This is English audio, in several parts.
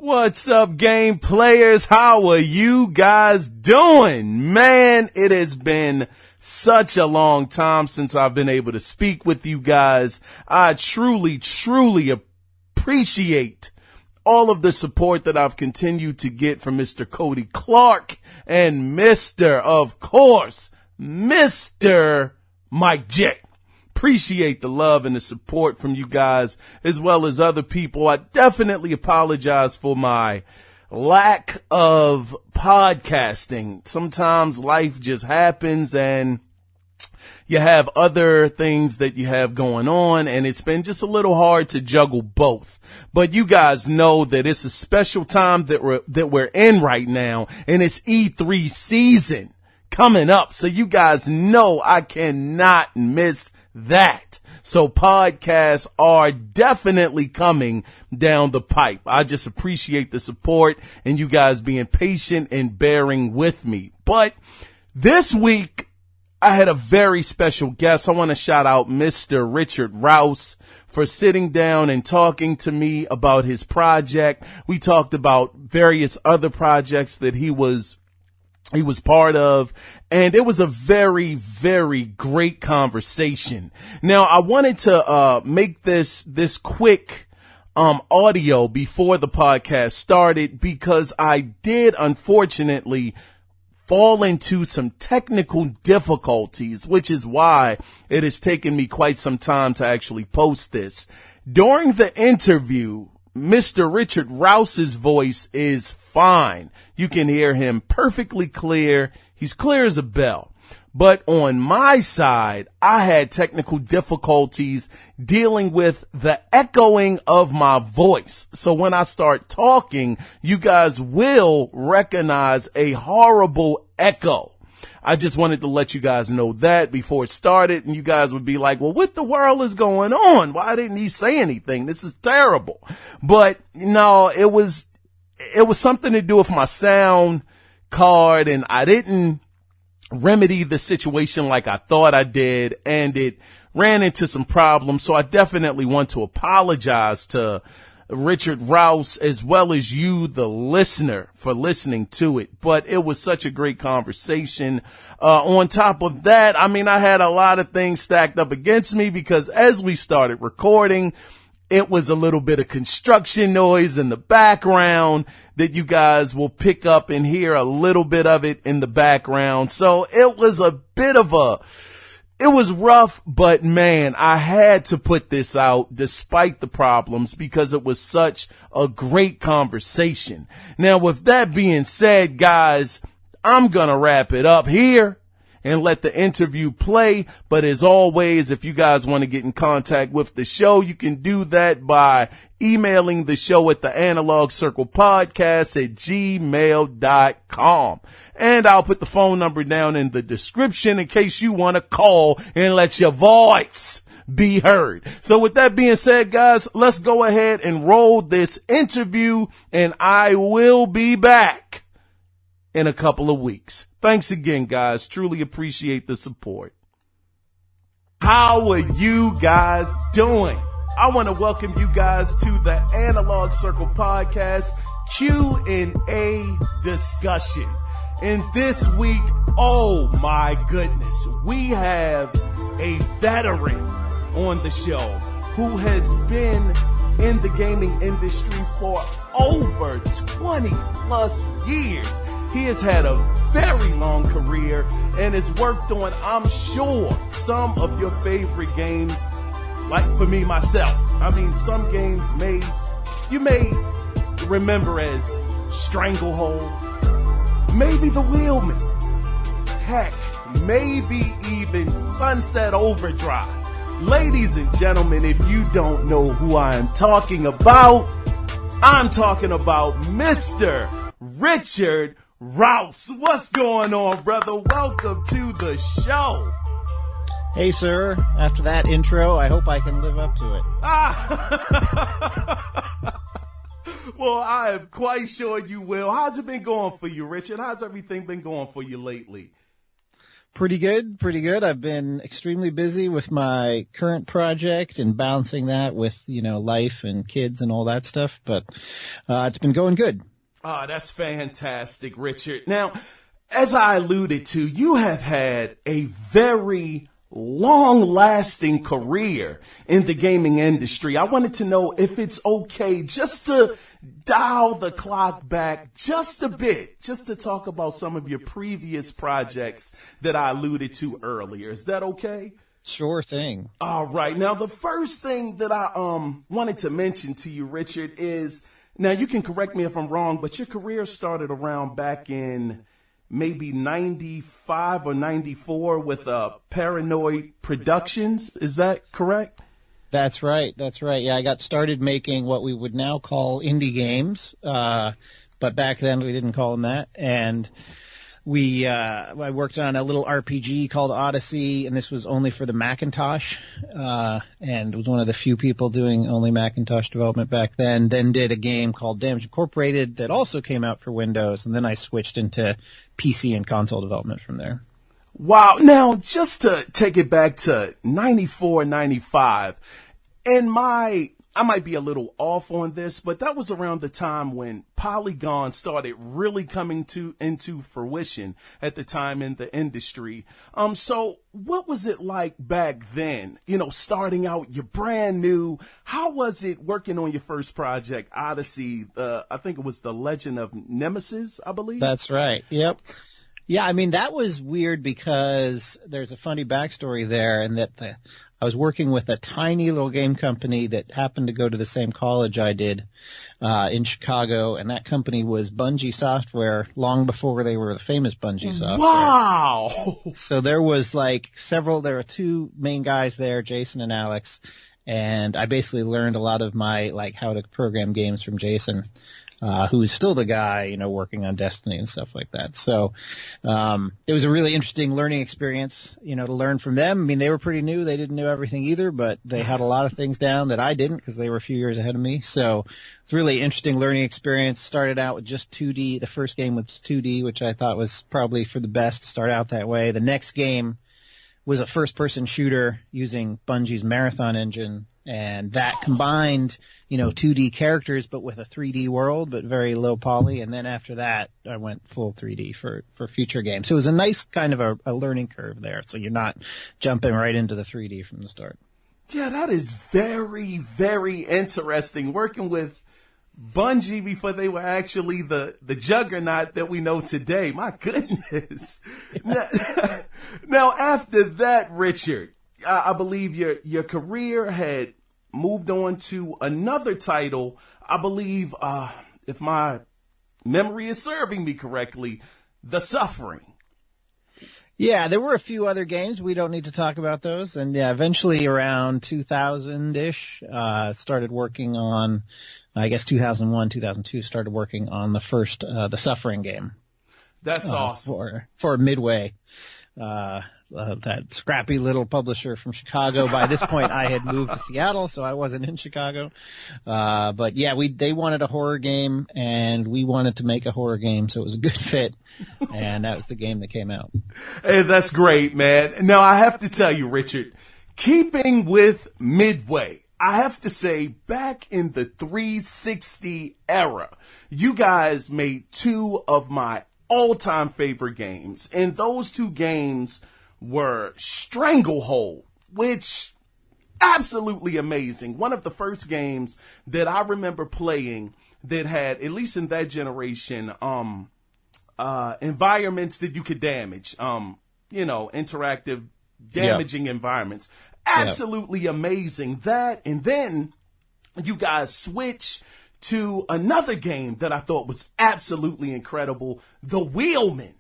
What's up, game players? How are you guys doing? Man, it has been such a long time since I've been able to speak with you guys. I truly appreciate all of the support that I've continued to get from Mr. Cody Clark and of course, Mr. Mike J. Appreciate the love and the support from you guys as well as other people. I definitely apologize for my lack of podcasting. Sometimes life just happens and you have other things that you have going on, and it's been just a little hard to juggle both. But you guys know that it's a special time that we're in right now, and it's E3 season coming up. So you guys know I cannot miss that. So podcasts are definitely coming down the pipe. I just appreciate the support and you guys being patient and bearing with me. But this week, I had a very special guest. I want to shout out Mr. Richard Rouse for sitting down and talking to me about his project. We talked about various other projects that he was part of, and it was a very, very great conversation. Now, I wanted to make this quick audio before the podcast started because I did unfortunately fall into some technical difficulties, which is why it has taken me quite some time to actually post this. During the interview, Mr. Richard Rouse's voice is fine. You can hear him perfectly clear. He's clear as a bell. But on my side, I had technical difficulties dealing with the echoing of my voice. So when I start talking, you guys will recognize a horrible echo. I just wanted to let you guys know that before it started, and you guys would be like, well, what the world is going on? Why didn't he say anything? This is terrible. But no, it was something to do with my sound card, and I didn't remedy the situation like I thought I did, and it ran into some problems. So I definitely want to apologize to Richard Rouse as well as you, the listener, for listening to it. But it was such a great conversation. On top of that, I had a lot of things stacked up against me because as we started recording, it was a little bit of construction noise in the background that you guys will pick up and hear a little bit of it in the background. So it was it was rough, but man, I had to put this out despite the problems because it was such a great conversation. Now, with that being said, guys, I'm going to wrap it up here and let the interview play. But as always, if you guys want to get in contact with the show, you can do that by emailing the show at the Analog Circle Podcast at gmail.com. And I'll put the phone number down in the description in case you want to call and let your voice be heard. So with that being said, guys, let's go ahead and roll this interview, and I will be back in a couple of weeks. Thanks again, guys. Truly appreciate the support. How are you guys doing? I want to welcome you guys to the Analog Circle Podcast Q&A discussion. And this week, oh my goodness, we have a veteran on the show who has been in the gaming industry for over 20 plus years. He has had a very long career and has worked on, I'm sure, some of your favorite games, like for me, myself. Some games you may remember as Stranglehold, maybe The Wheelman, heck, maybe even Sunset Overdrive. Ladies and gentlemen, if you don't know who I am talking about, I'm talking about Mr. Richard Rouse. What's going on, brother? Welcome to the show. Hey, sir. After that intro, I hope I can live up to it. Well, I am quite sure you will. How's it been going for you, Richard? How's everything been going for you lately? Pretty good, pretty good. I've been extremely busy with my current project and balancing that with, life and kids and all that stuff, but it's been going good. Ah, that's fantastic, Richard. Now, as I alluded to, you have had a very long-lasting career in the gaming industry. I wanted to know if it's okay just to dial the clock back just a bit, just to talk about some of your previous projects that I alluded to earlier. Is that okay? Sure thing. All right. Now, the first thing that I wanted to mention to you, Richard, is, now you can correct me if I'm wrong, but your career started around back in maybe 95 or 94 with Paranoid Productions. Is that correct? That's right. That's right. Yeah, I got started making what we would now call indie games, but back then we didn't call them that. And I worked on a little RPG called Odyssey, and this was only for the Macintosh, and was one of the few people doing only Macintosh development back then. Then did a game called Damage Incorporated that also came out for Windows, and then I switched into PC and console development from there. Wow. Now, just to take it back to 94, 95, I might be a little off on this, but that was around the time when Polygon started really coming into fruition at the time in the industry. So what was it like back then? Starting out, you're brand new. How was it working on your first project, Odyssey? I think it was The Legend of Nemesis, I believe. That's right. Yep. Yeah, I mean, that was weird because there's a funny backstory there, and that I was working with a tiny little game company that happened to go to the same college I did in Chicago, and that company was Bungie Software long before they were the famous Bungie Software. Wow! So there was there were two main guys there, Jason and Alex, and I basically learned a lot of my how to program games from Jason. Who's still the guy, working on Destiny and stuff like that. So, it was a really interesting learning experience, to learn from them. I mean, they were pretty new. They didn't know everything either, but they had a lot of things down that I didn't because they were a few years ahead of me. So it's a really interesting learning experience. Started out with just 2D. The first game was 2D, which I thought was probably for the best to start out that way. The next game was a first-person shooter using Bungie's Marathon engine. And that combined, 2D characters, but with a 3D world, but very low poly. And then after that, I went full 3D for future games. So it was a nice kind of a learning curve there. So you're not jumping right into the 3D from the start. Yeah, that is very, very interesting. Working with Bungie before they were actually the juggernaut that we know today. My goodness. Now, after that, Richard, I believe your career had moved on to another title. I believe, if my memory is serving me correctly, The Suffering. Yeah, there were a few other games. We don't need to talk about those. And yeah, eventually around 2000-ish, started working on, I guess 2001, 2002, started working on the first, The Suffering game. That's awesome. For Midway. That scrappy little publisher from Chicago. By this point, I had moved to Seattle, so I wasn't in Chicago. But yeah, they wanted a horror game, and we wanted to make a horror game, so it was a good fit. And that was the game that came out. Hey, that's great, man. Now, I have to tell you, Richard, keeping with Midway, I have to say, back in the 360 era, you guys made two of my all-time favorite games. And those two games were Stranglehold, which absolutely amazing. One of the first games that I remember playing that had, at least in that generation, environments that you could damage, interactive damaging environments. Absolutely amazing. That, and then you guys switch to another game that I thought was absolutely incredible, The Wheelman.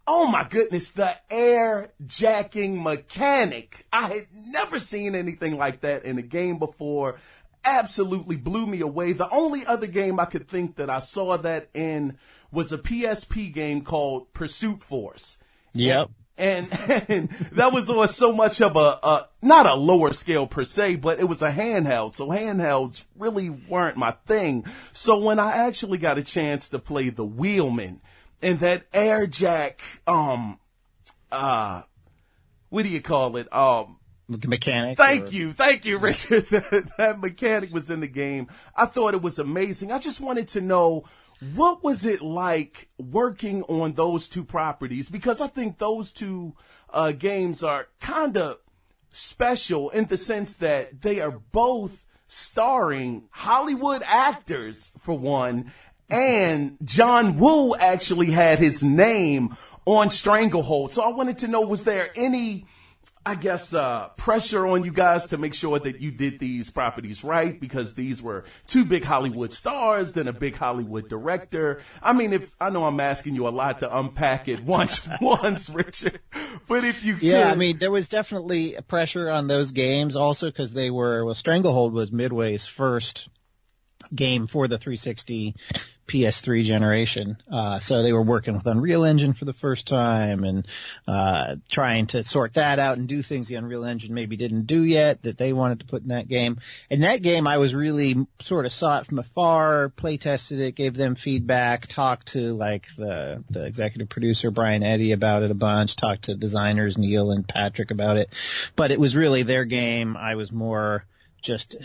Oh my goodness, the air jacking mechanic. I had never seen anything like that in a game before. Absolutely blew me away. The only other game I could think that I saw that in was a PSP game called Pursuit Force. Yep. And that was on so much of not a lower scale per se, but it was a handheld. So handhelds really weren't my thing. So when I actually got a chance to play The Wheelman, and that air jack, what do you call it? Mechanic. Thank you, Richard. That mechanic was in the game. I thought it was amazing. I just wanted to know, what was it like working on those two properties? Because I think those two games are kind of special in the sense that they are both starring Hollywood actors, for one, and John Woo actually had his name on Stranglehold. So I wanted to know, was there any, I guess, pressure on you guys to make sure that you did these properties right? Because these were two big Hollywood stars, then a big Hollywood director. I mean, I know I'm asking you a lot to unpack it once, Richard, but if you could. Yeah, I mean, there was definitely a pressure on those games also because Stranglehold was Midway's first game for the 360 PS3 generation. So they were working with Unreal Engine for the first time and trying to sort that out and do things the Unreal Engine maybe didn't do yet that they wanted to put in that game. And that game, I was really sort of saw it from afar, play tested it, gave them feedback, talked to like the executive producer Brian Eddy about it a bunch, talked to designers Neil and Patrick about it. But it was really their game. I was more just,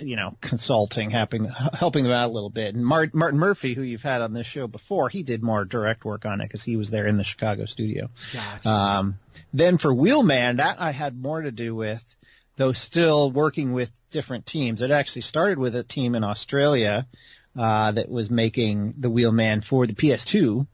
consulting, helping them out a little bit. And Martin Murphy, who you've had on this show before, he did more direct work on it because he was there in the Chicago studio. Gotcha. Then for Wheelman, that I had more to do with, though still working with different teams. It actually started with a team in Australia that was making the Wheelman for the PS2.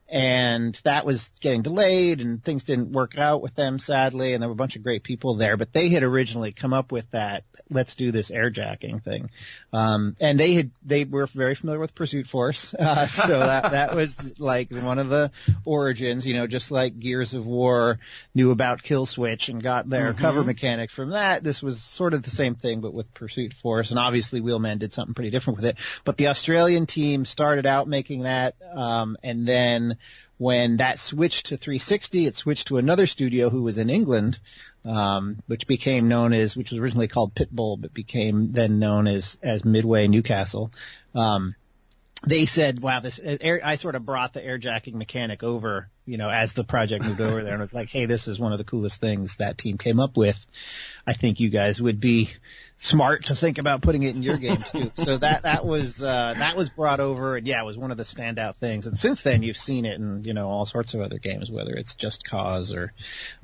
And that was getting delayed and things didn't work out with them, sadly. And there were a bunch of great people there, but they had originally come up with that, let's do this airjacking thing. And they were very familiar with Pursuit Force. So that was like one of the origins, just like Gears of War knew about Kill Switch and got their cover mechanic from that. This was sort of the same thing, but with Pursuit Force. And obviously Wheelman did something pretty different with it. But the Australian team started out making that, and then when that switched to 360, it switched to another studio who was in England, which was originally called Pitbull, but became then known as Midway Newcastle. They said, wow, I sort of brought the airjacking mechanic over, as the project moved over there, and it was like, hey, this is one of the coolest things that team came up with. I think you guys would be smart to think about putting it in your game too. So that was brought over, and yeah, it was one of the standout things. And since then, you've seen it in all sorts of other games, whether it's Just Cause or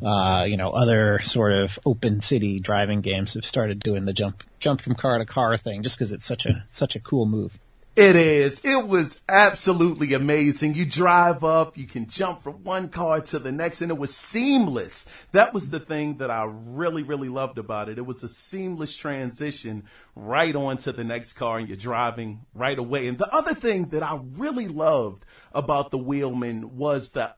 other sort of open city driving games have started doing the jump from car to car thing, just because it's such a cool move. It is. It was absolutely amazing. You drive up, you can jump from one car to the next, and it was seamless. That was the thing that I really, really loved about it. It was a seamless transition right on to the next car, and you're driving right away. And the other thing that I really loved about the Wheelman was the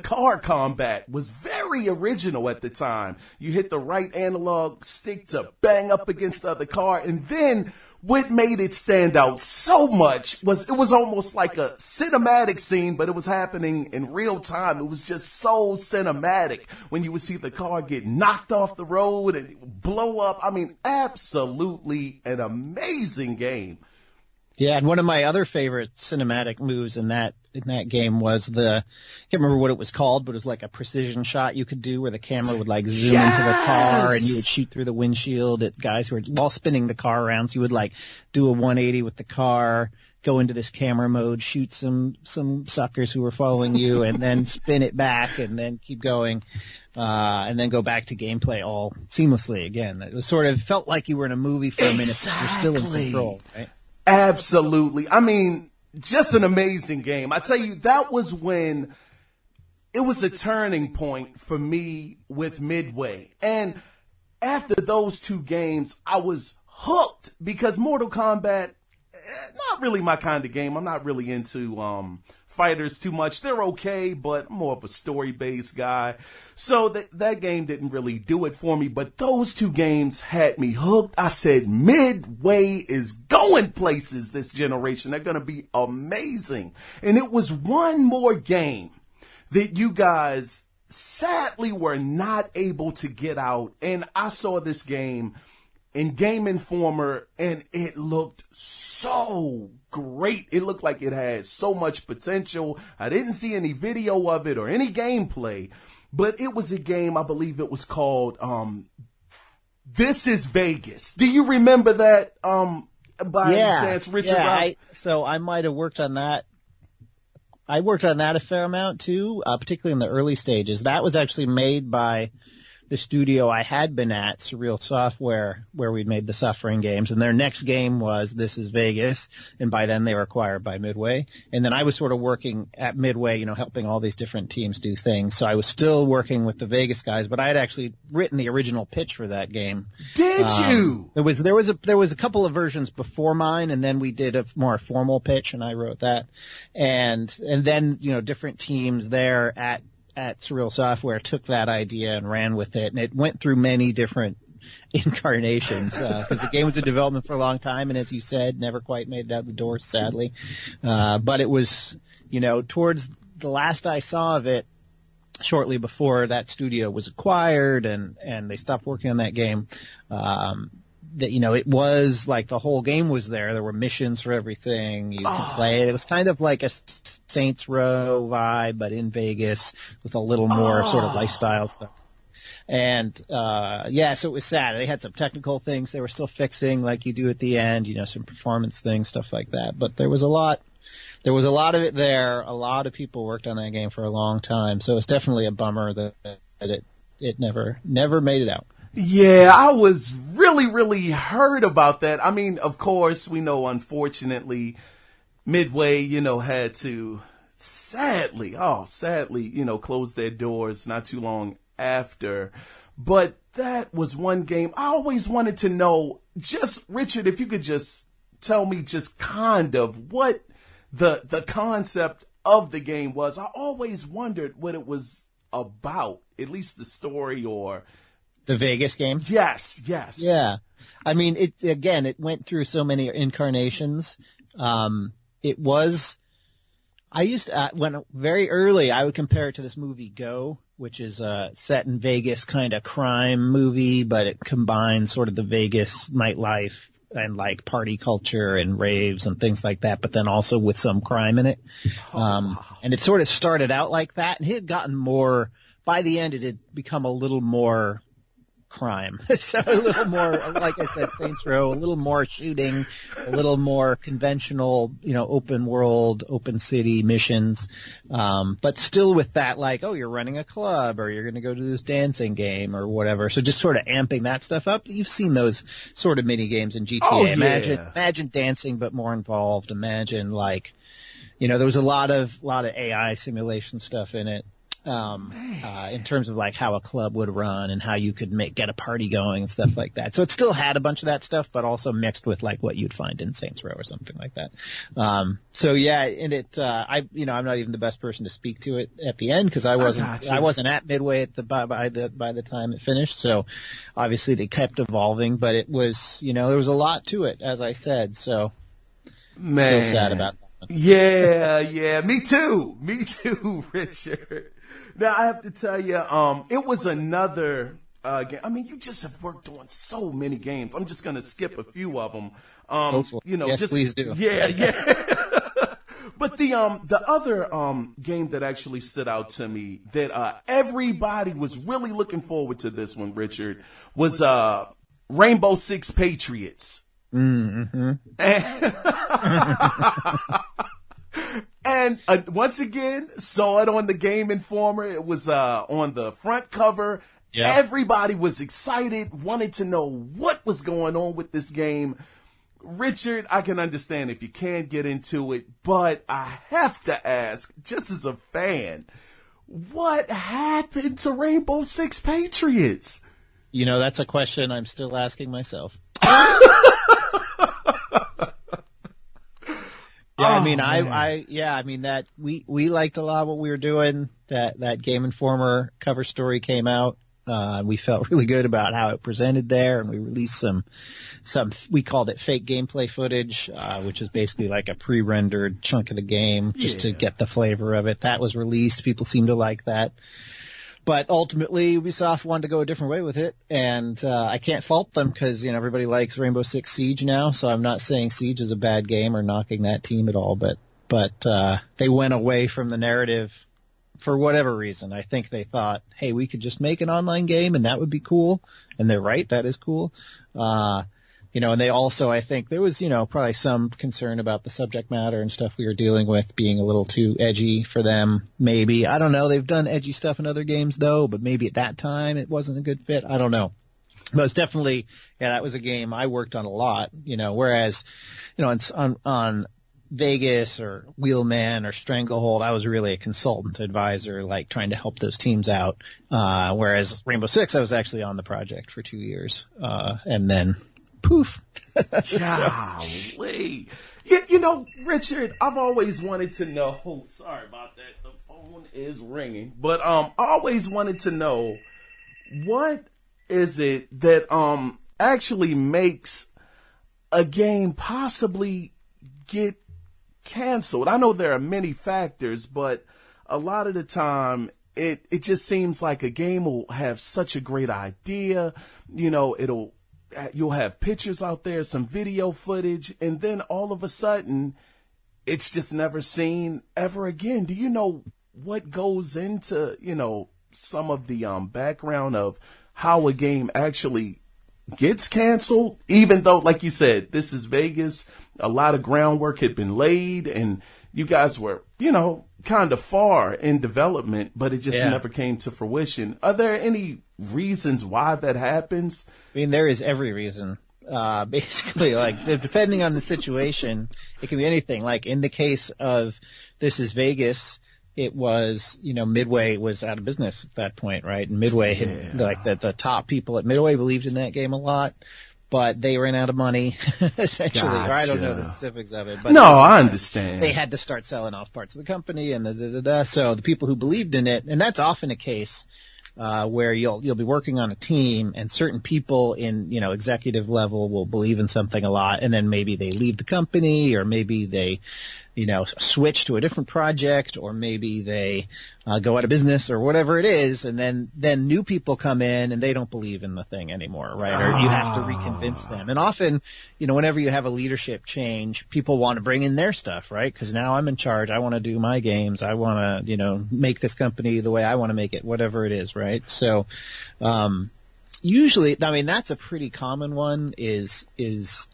car combat was very original at the time. You hit the right analog stick to bang up against the other car, and then what made it stand out so much was it was almost like a cinematic scene, but it was happening in real time. It was just so cinematic when you would see the car get knocked off the road and blow up. I mean, absolutely an amazing game. Yeah, and one of my other favorite cinematic moves in that game was I can't remember what it was called, but it was like a precision shot you could do where the camera would like zoom into the car and you would shoot through the windshield at guys who were while spinning the car around. So you would like do a 180 with the car, go into this camera mode, shoot some suckers who were following you, and then spin it back and then keep going, and then go back to gameplay all seamlessly again. It was sort of felt like you were in a movie for a minute, but you're still in control, right? Absolutely. I mean, just an amazing game. I tell you, that was when it was a turning point for me with Midway. And after those two games, I was hooked because Mortal Kombat, not really my kind of game. I'm not really into fighters too much. They're okay, but I'm more of a story-based guy. So that game didn't really do it for me, but those two games had me hooked. I said, Midway is going places this generation. They're going to be amazing. And it was one more game that you guys sadly were not able to get out. And I saw this game in Game Informer, and it looked so great. It looked like it had so much potential. I didn't see any video of it or any gameplay, but it was a game, I believe it was called This is Vegas. Do you remember that by any chance, Richard? Yeah, so I might have worked on that. I worked on that a fair amount too, particularly in the early stages. That was actually made by the studio I had been at, Surreal Software, where we'd made the Suffering games, and their next game was This is Vegas, and by then they were acquired by Midway. And then I was sort of working at Midway, helping all these different teams do things. So I was still working with the Vegas guys, but I had actually written the original pitch for that game. Did you? There was a couple of versions before mine, and then we did a more formal pitch, and I wrote that. And then, different teams there at Surreal Software took that idea and ran with it, and it went through many different incarnations because the game was in development for a long time, and as you said, never quite made it out the door, sadly. But it was, towards the last I saw of it, shortly before that studio was acquired and they stopped working on that game, that, it was like the whole game was there. There were missions for everything. You could play it. It was kind of like a Saints Row vibe, but in Vegas with a little more sort of lifestyle stuff. And, so it was sad. They had some technical things they were still fixing, like you do at the end, some performance things, stuff like that. But there was a lot of it there. A lot of people worked on that game for a long time. So it's definitely a bummer that it never made it out. Yeah, I was really, really hurt about that. I mean, of course, we know, unfortunately, Midway, had to sadly, close their doors not too long after. But that was one game I always wanted to know. Just, Richard, if you could just tell me just kind of what the concept of the game was. I always wondered what it was about, at least the story or... The Vegas game? Yes. Yeah. I mean, it went through so many incarnations. Very early, I would compare it to this movie Go, which is set in Vegas kind of crime movie, but it combines sort of the Vegas nightlife and like party culture and raves and things like that, but then also with some crime in it. And it sort of started out like that, and it had gotten more, by the end it had become a little more crime. So a little more, like I said, Saints Row, a little more shooting, a little more conventional, open world, open city missions. But still with that, like, oh, you're running a club or you're going to go to this dancing game or whatever. So just sort of amping that stuff up. You've seen those sort of mini games in GTA. Oh, yeah. Imagine dancing, but more involved. Imagine like, there was a lot of AI simulation stuff in it. In terms of like how a club would run and how you could get a party going and stuff like that. So it still had a bunch of that stuff, but also mixed with like what you'd find in Saints Row or something like that. So yeah, and I'm not even the best person to speak to it at the end because I wasn't at Midway by the time it finished. So obviously they kept evolving, but it was, there was a lot to it, as I said. So still sad about that. Yeah, me too, Richard. Now, I have to tell you, it was another game. I mean, you just have worked on so many games. I'm just going to skip a few of them. Yes, please do. Yeah. But the other game that actually stood out to me that everybody was really looking forward to this one, Richard, was Rainbow Six Patriots. Mm-hmm. And once again, saw it on the Game Informer. It was on the front cover. Yep. Everybody was excited, wanted to know what was going on with this game. Richard, I can understand if you can't get into it, but I have to ask, just as a fan, what happened to Rainbow Six Patriots? That's a question I'm still asking myself. That we liked a lot what we were doing. That Game Informer cover story came out. We felt really good about how it presented there, and we released some we called it fake gameplay footage, which is basically like a pre-rendered chunk of the game just to get the flavor of it. That was released. People seemed to like that. But ultimately, Ubisoft wanted to go a different way with it, and I can't fault them because everybody likes Rainbow Six Siege now. So I'm not saying Siege is a bad game or knocking that team at all, but they went away from the narrative for whatever reason. I think they thought, hey, we could just make an online game and that would be cool, and they're right, that is cool. And they also, I think there was, probably some concern about the subject matter and stuff we were dealing with being a little too edgy for them. Maybe. I don't know. They've done edgy stuff in other games though, but maybe at that time it wasn't a good fit. I don't know. But it's definitely, that was a game I worked on a lot, whereas, on Vegas or Wheelman or Stranglehold, I was really a consultant advisor, like trying to help those teams out. Whereas Rainbow Six, I was actually on the project for 2 years. And then poof. Golly. Richard, I've always wanted to know, sorry about that, the phone is ringing, but I always wanted to know, what is it that actually makes a game possibly get canceled? I know there are many factors, but a lot of the time it just seems like a game will have such a great idea, you'll have pictures out there, some video footage, and then all of a sudden, it's just never seen ever again. Do you know what goes into, some of the background of how a game actually gets canceled? Even though, like you said, this is Vegas, a lot of groundwork had been laid, and you guys were, kind of far in development, but it just never came to fruition. Are there any reasons why that happens? I mean, there is every reason. Basically, like, depending on the situation, it can be anything. Like, in the case of This is Vegas, it was, Midway was out of business at that point, right? And Midway had, the top people at Midway believed in that game a lot, but they ran out of money, essentially. Gotcha. Or I don't know the specifics of it. But no, I understand. They had to start selling off parts of the company and So the people who believed in it, and that's often a case where you'll be working on a team and certain people in, executive level will believe in something a lot, and then maybe they leave the company, or maybe they, switch to a different project, or maybe they go out of business, or whatever it is, and then new people come in and they don't believe in the thing anymore, right? Or you have to reconvince them. And often, whenever you have a leadership change, people want to bring in their stuff, right? Because now I'm in charge. I want to do my games. I want to, make this company the way I want to make it, whatever it is, right? So, usually, that's a pretty common one is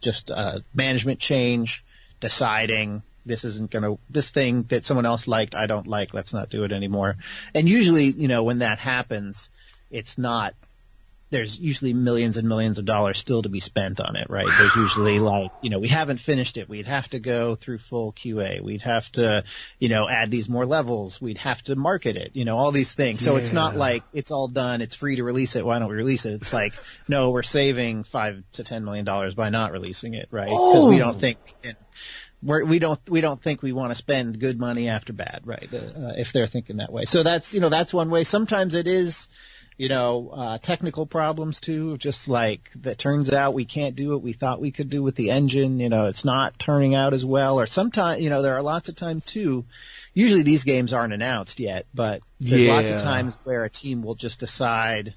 just a management change, deciding this thing that someone else liked, I don't like, let's not do it anymore. And usually, when that happens, there's usually millions and millions of dollars still to be spent on it, right? There's usually we haven't finished it. We'd have to go through full QA. We'd have to, add these more levels. We'd have to market it, all these things. So it's not like it's all done. It's free to release it. Why don't we release it? It's like, no, we're saving $5 to $10 million by not releasing it, right? Because we don't think we don't think we want to spend good money after bad, right? If they're thinking that way. So that's one way. Sometimes it is, technical problems too. Just like that turns out we can't do what we thought we could do with the engine. It's not turning out as well. Or sometimes, there are lots of times too. Usually these games aren't announced yet, but there's lots of times where a team will just decide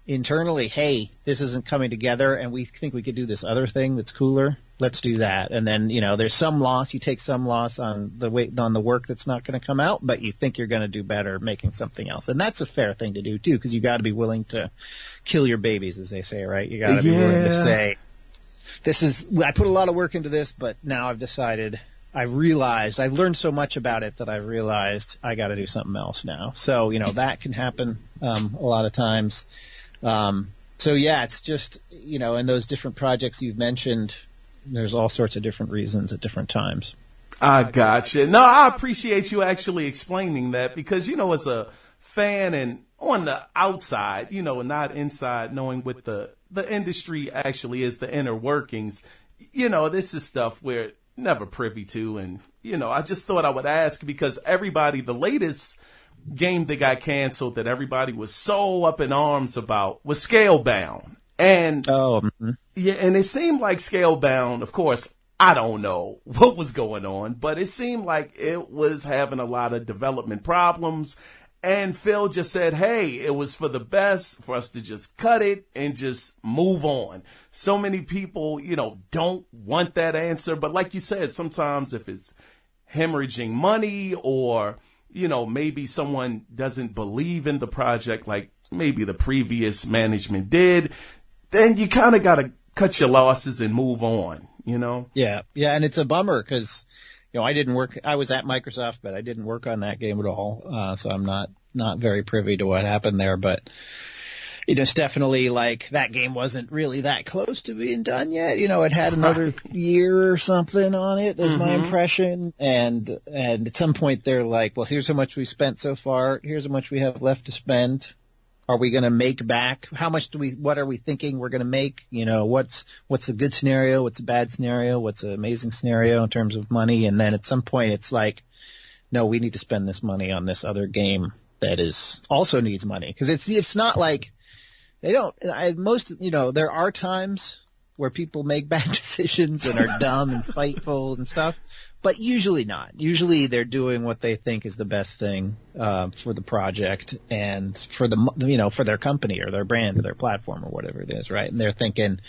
internally, hey, this isn't coming together and we think we could do this other thing that's cooler. Let's do that. And then, there's some loss. You take some loss on the work that's not going to come out, but you think you're going to do better making something else. And that's a fair thing to do too, because you got to be willing to kill your babies, as they say, right? You got to be willing to say, I put a lot of work into this, but now I've decided, I've learned so much about it that I realized I got to do something else now. So, that can happen, a lot of times. It's just, in those different projects you've mentioned, there's all sorts of different reasons at different times. I gotcha. No, I appreciate you actually explaining that because, as a fan and on the outside, and not inside, knowing what the industry actually is, the inner workings, this is stuff we're never privy to. And, I just thought I would ask because the latest game that got canceled that everybody was so up in arms about was Scalebound. And and it seemed like Scalebound, of course, I don't know what was going on, but it seemed like it was having a lot of development problems. And Phil just said, hey, it was for the best for us to just cut it and just move on. So many people, don't want that answer. But like you said, sometimes if it's hemorrhaging money or, maybe someone doesn't believe in the project like maybe the previous management did, then you kind of got to cut your losses and move on, Yeah. Yeah. And it's a bummer because, I was at Microsoft, but I didn't work on that game at all. So I'm not very privy to what happened there, but it's definitely like that game wasn't really that close to being done yet. It had another year or something on it is my impression. And at some point they're like, well, here's how much we spent so far. Here's how much we have left to spend. Are we going to make back? What are we thinking we're going to make? What's a good scenario? What's a bad scenario? What's an amazing scenario in terms of money? And then at some point it's like, no, we need to spend this money on this other game that also needs money. Cause it's not like there are times where people make bad decisions and are dumb and spiteful and stuff, but usually not. Usually they're doing what they think is the best thing for the project and for for their company or their brand or their platform or whatever it is, right? And they're thinking,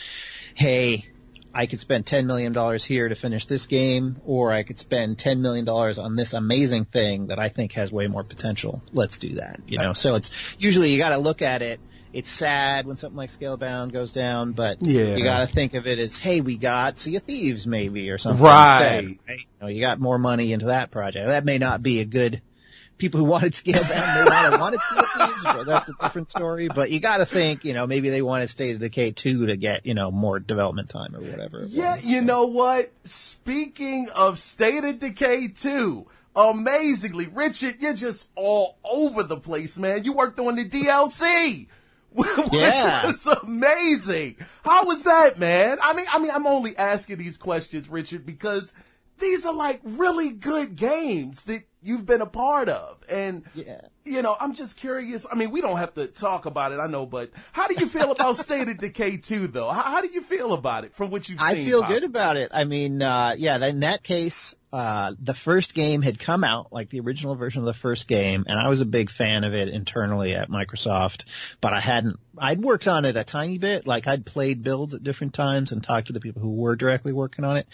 hey, I could spend $10 million here to finish this game, or I could spend $10 million on this amazing thing that I think has way more potential. Let's do that, So it's usually you got to look at it. It's sad when something like Scalebound goes down, but you got to think of it as, hey, we got Sea of Thieves maybe or something instead, right? You got more money into that project. That may not be a good – people who wanted Scalebound may not have wanted Sea of Thieves, but that's a different story. But you got to think, maybe they wanted State of Decay 2 to get, more development time or whatever. You know what? Speaking of State of Decay 2 – amazingly, Richard, you're just all over the place, man. You worked on the DLC. Which was amazing. How was that, man? I mean, I'm only asking these questions, Richard, because these are like really good games that you've been a part of. And, I'm just curious. I mean, we don't have to talk about it, I know, but how do you feel about State of Decay 2, though? How do you feel about it from what you've seen? I feel good about it. I mean, in that case, the first game had come out, like the original version of the first game, and I was a big fan of it internally at Microsoft, but I'd worked on it a tiny bit, like I'd played builds at different times and talked to the people who were directly working on it,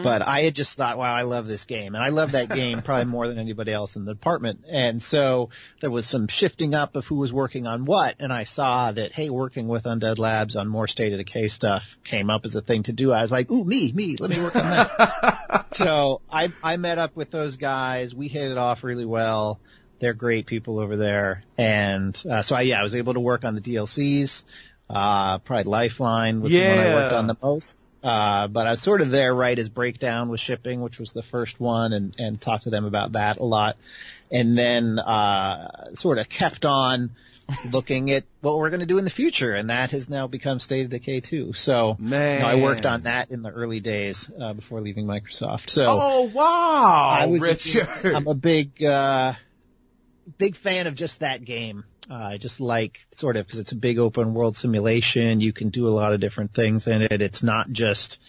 but I had just thought, wow, I love this game, and I love that game probably more than anybody else in the department, and so there was some shifting up of who was working on what, and I saw that, hey, working with Undead Labs on more State of Decay stuff came up as a thing to do. I was like, ooh, me, let me work on that. So I met up with those guys. We hit it off really well. They're great people over there. And so I was able to work on the DLCs. Probably Lifeline was the one I worked on the most. But I was sort of there right as Breakdown was shipping, which was the first one, and talked to them about that a lot. And then sort of kept on looking at what we're going to do in the future, and that has now become State of Decay 2. So I worked on that in the early days before leaving Microsoft. So Richard. I'm a big fan of just that game. I just like sort of because it's a big open world simulation. You can do a lot of different things in it. It's not just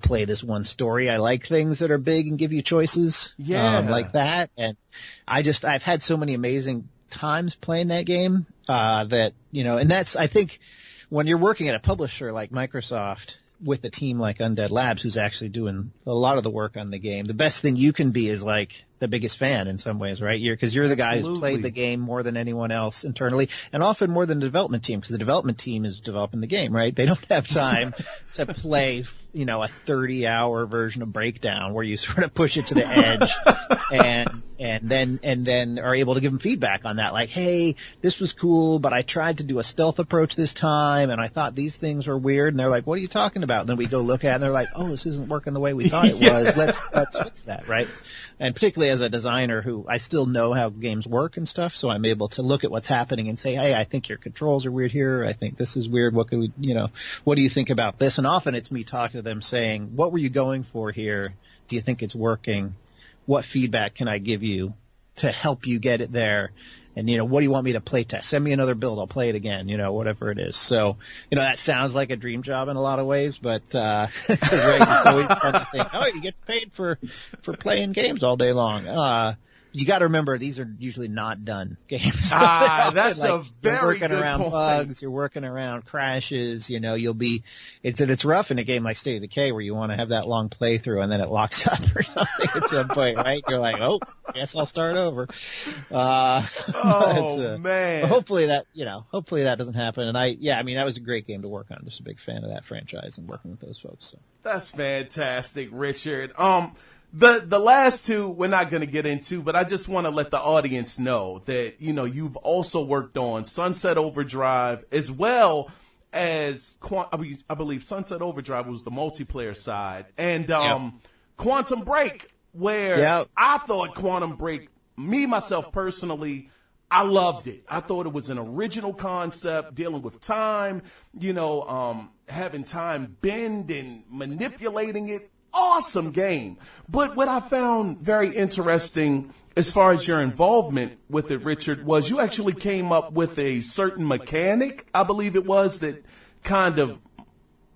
play this one story. I like things that are big and give you choices like that. And I've had so many amazing times playing that game that and that's, I think, when you're working at a publisher like Microsoft with a team like Undead Labs who's actually doing a lot of the work on the game, the best thing you can be is like the biggest fan in some ways, right? Because you're the guy who's played the game more than anyone else internally, and often more than the development team, because the development team is developing the game, right? They don't have time to play a 30-hour version of Breakdown where you sort of push it to the edge and then are able to give them feedback on that, like, hey, this was cool, but I tried to do a stealth approach this time, and I thought these things were weird, and they're like, what are you talking about? And then we go look at it, and they're like, oh, this isn't working the way we thought it was. Let's fix that, right? And particularly as a designer who I still know how games work and stuff, so I'm able to look at what's happening and say, hey, I think your controls are weird here. I think this is weird. What do you think about this? And often it's me talking to them saying, what were you going for here? Do you think it's working? What feedback can I give you to help you get it there? And, what do you want me to play test? Send me another build. I'll play it again, whatever it is. So, that sounds like a dream job in a lot of ways, but, right, it's always fun to think, oh, you get paid for playing games all day long. you got to remember these are usually not done games. That's like, a very you're working good around point. bugs, you're working around crashes. You know, it's rough in a game like State of Decay where you want to have that long playthrough and then it locks up or something at some point, right? You're like, oh, guess I'll start over. Man. Hopefully that doesn't happen. And I mean, that was a great game to work on. I'm just a big fan of that franchise and working with those folks. So. That's fantastic, Richard. The last two we're not going to get into, but I just want to let the audience know that, you know, you've also worked on Sunset Overdrive as well as I believe Sunset Overdrive was the multiplayer side, and Quantum Break, where I thought Quantum Break, myself personally, I loved it. I thought it was an original concept dealing with time, you know, having time bend and manipulating it. Awesome game. But what I found very interesting as far as your involvement with it, Richard, was you actually came up with a certain mechanic, I believe it was, that kind of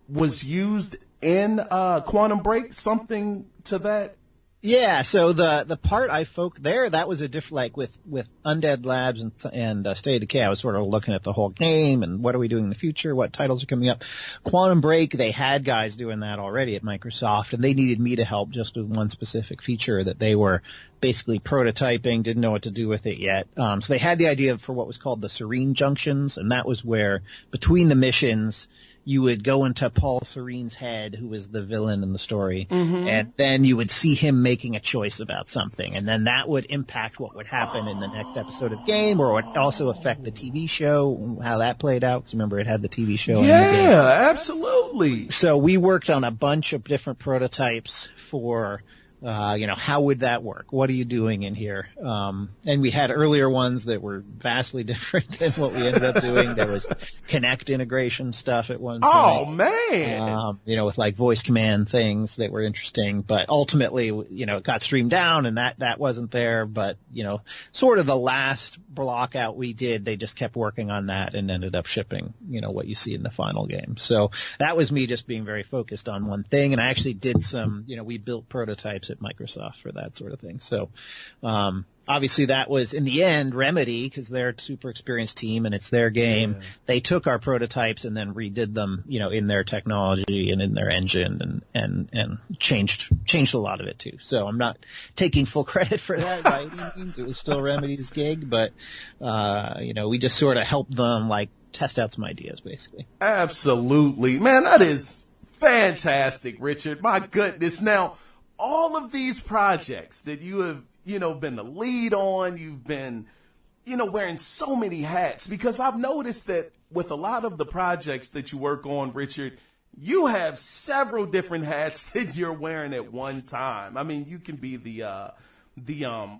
was used in Quantum Break, something to that. Yeah, so the part I that was a different, like with Undead Labs and State of Decay, I was sort of looking at the whole game and what are we doing in the future, what titles are coming up. Quantum Break, they had guys doing that already at Microsoft, and they needed me to help just with one specific feature that they were basically prototyping, didn't know what to do with it yet. So they had the idea for what was called the Serene Junctions, and that was where between the missions, you would go into Paul Serene's head, who was the villain in the story, and then you would see him making a choice about something, and then that would impact what would happen in the next episode of the game, or it would also affect the TV show, how that played out. Because remember, it had the TV show. Yeah, and the game. Absolutely. So we worked on a bunch of different prototypes for. How would that work? What are you doing in here? And we had earlier ones that were vastly different than what we ended up doing. There was Kinect integration stuff at one point. Oh, man. With like voice command things that were interesting, but ultimately, it got streamed down and that wasn't there. But, sort of the last block out we did, they just kept working on that and ended up shipping, what you see in the final game. So that was me just being very focused on one thing. And I actually did some, we built prototypes at Microsoft for that sort of thing. So, obviously that was in the end Remedy, because they're a super experienced team and it's their game. Yeah. They took our prototypes and then redid them, in their technology and in their engine and changed a lot of it too. So I'm not taking full credit for that by any means. It was still Remedy's gig, but, we just sort of helped them like test out some ideas basically. Absolutely. Man, that is fantastic, Richard. My goodness. Now, all of these projects that you have, been the lead on, you've been, wearing so many hats, because I've noticed that with a lot of the projects that you work on, Richard, you have several different hats that you're wearing at one time. I mean, you can be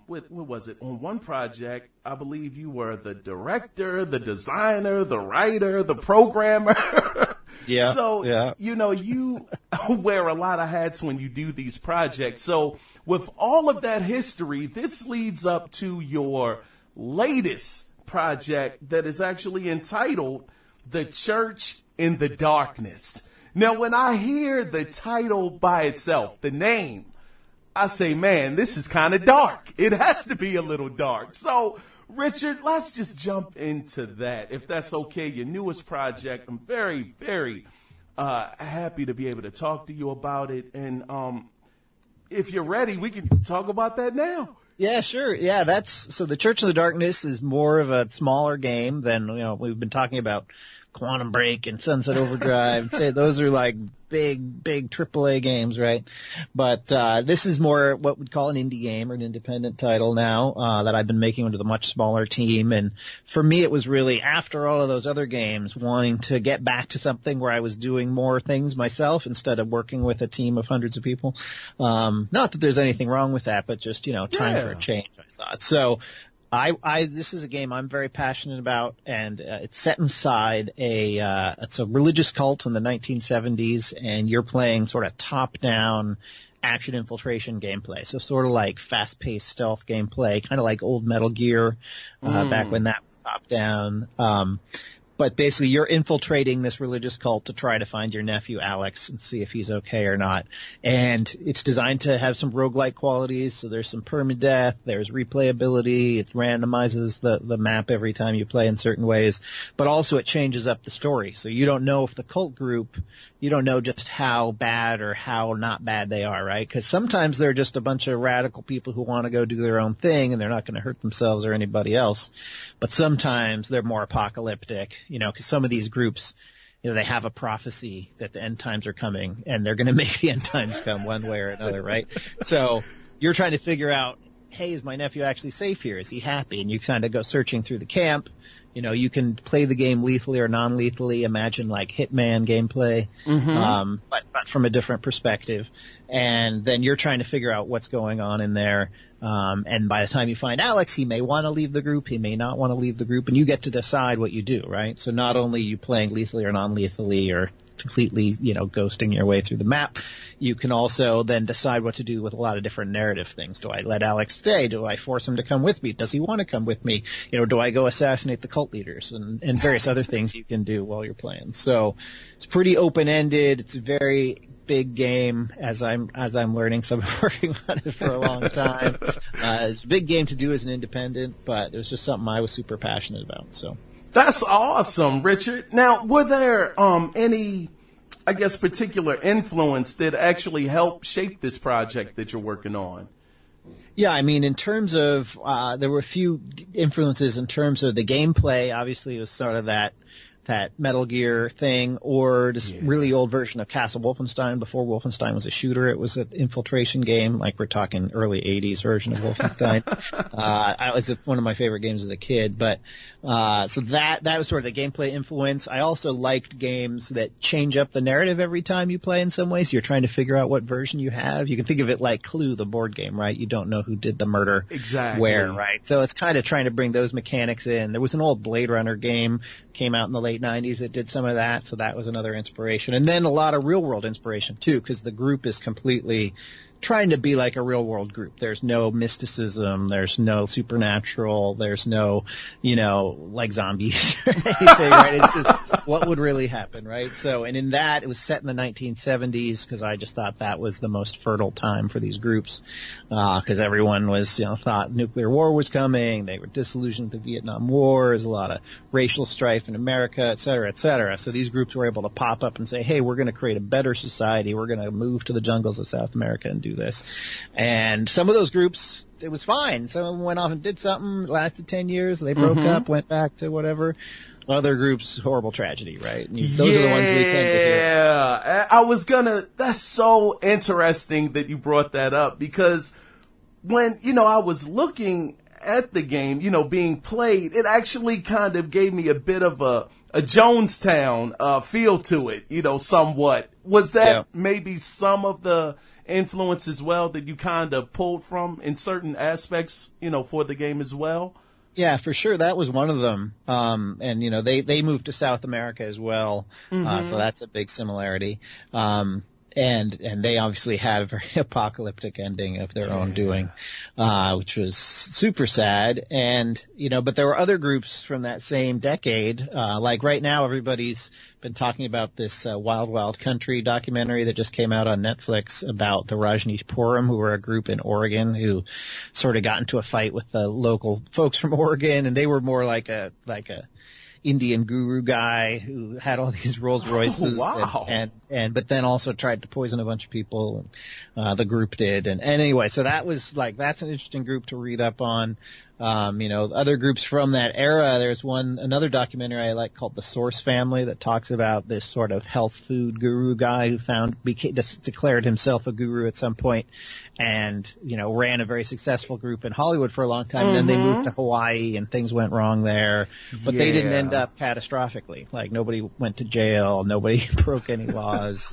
what was it? On one project, I believe you were the director, the designer, the writer, the programmer. Yeah. So, yeah. You wear a lot of hats when you do these projects. So with all of that history, this leads up to your latest project that is actually entitled The Church in the Darkness. Now, when I hear the title by itself, the name, I say, man, this is kind of dark. It has to be a little dark. So, Richard, let's just jump into that, if that's okay. Your newest project. I'm very, very happy to be able to talk to you about it. And if you're ready, we can talk about that now. Yeah, sure. Yeah, so The Church in the Darkness is more of a smaller game than, we've been talking about Quantum Break and Sunset Overdrive. Say those are like big AAA games, right? But this is more what we'd call an indie game or an independent title now that I've been making with a much smaller team. And for me, it was really after all of those other games, wanting to get back to something where I was doing more things myself instead of working with a team of hundreds of people. Not that there's anything wrong with that, but just time for a change, I thought. So this is a game I'm very passionate about, and it's set inside it's a religious cult in the 1970s, and you're playing sort of top-down action infiltration gameplay. So sort of like fast-paced stealth gameplay, kind of like old Metal Gear, back when that was top-down. But basically, you're infiltrating this religious cult to try to find your nephew Alex and see if he's okay or not. And it's designed to have some roguelike qualities. So there's some permadeath, there's replayability, it randomizes the map every time you play in certain ways. But also it changes up the story. So you don't know if the cult group, you don't know just how bad or how not bad they are, right? Because sometimes they're just a bunch of radical people who want to go do their own thing and they're not going to hurt themselves or anybody else. But sometimes they're more apocalyptic, because some of these groups, they have a prophecy that the end times are coming and they're going to make the end times come one way or another, right? So you're trying to figure out, hey, is my nephew actually safe here? Is he happy? And you kind of go searching through the camp. You can play the game lethally or non-lethally. Imagine like Hitman gameplay, but from a different perspective. And then you're trying to figure out what's going on in there. And by the time you find Alex, he may want to leave the group, he may not want to leave the group, and you get to decide what you do, right? So not only are you playing lethally or non-lethally or completely, ghosting your way through the map, you can also then decide what to do with a lot of different narrative things. Do I let Alex stay? Do I force him to come with me? Does he want to come with me? Do I go assassinate the cult leaders? And various other things you can do while you're playing. So it's pretty open-ended. It's a very big game as I'm learning, so I've been working on it for a long time. It's a big game to do as an independent, but it was just something I was super passionate about. So that's awesome, Richard. Now, were there any, I guess, particular influence that actually helped shape this project that you're working on? Yeah, I mean, in terms of there were a few influences in terms of the gameplay. Obviously, it was sort of that Metal Gear thing, or this really old version of Castle Wolfenstein. Before Wolfenstein was a shooter, it was an infiltration game. Like we're talking early '80s version of Wolfenstein. It was one of my favorite games as a kid. But so that was sort of the gameplay influence. I also liked games that change up the narrative every time you play. In some ways, you're trying to figure out what version you have. You can think of it like Clue, the board game, right? You don't know who did the murder, where, right? So it's kind of trying to bring those mechanics in. There was an old Blade Runner game came out in the late 90s that did some of that, so that was another inspiration. And then a lot of real-world inspiration, too, because the group is completely trying to be like a real-world group. There's no mysticism, there's no supernatural, there's no, like zombies or anything, right? It's just what would really happen, right? So, and in that, it was set in the 1970s, because I just thought that was the most fertile time for these groups, because everyone was, thought nuclear war was coming, they were disillusioned with the Vietnam War, there's a lot of racial strife in America, et cetera, et cetera. So these groups were able to pop up and say, hey, we're going to create a better society, we're going to move to the jungles of South America and do this. And some of those groups, it was fine. Some of them went off and did something, lasted 10 years, they broke up, went back to whatever. Other groups, horrible tragedy, right? And those are the ones we tend to hear. Yeah, that's so interesting that you brought that up, because when, I was looking at the game, being played, it actually kind of gave me a bit of a Jonestown feel to it, somewhat. Was that maybe some of the influence as well that you kind of pulled from in certain aspects, for the game as well? Yeah, for sure. That was one of them. And they moved to South America as well. So that's a big similarity. And they obviously had a very apocalyptic ending of their own doing, which was super sad. And, but there were other groups from that same decade. Like right now, everybody's been talking about this Wild Wild Country documentary that just came out on Netflix about the Rajneeshpuram, who were a group in Oregon who sort of got into a fight with the local folks from Oregon, and they were more like a Indian guru guy who had all these Rolls Royces, but then also tried to poison a bunch of people. And, the group did, and anyway, so that's an interesting group to read up on. Other groups from that era. There's another documentary I like called The Source Family that talks about this sort of health food guru guy who declared himself a guru at some point, and ran a very successful group in Hollywood for a long time. And then they moved to Hawaii, and things went wrong there, but they didn't end up catastrophically. Like nobody went to jail, nobody broke any laws.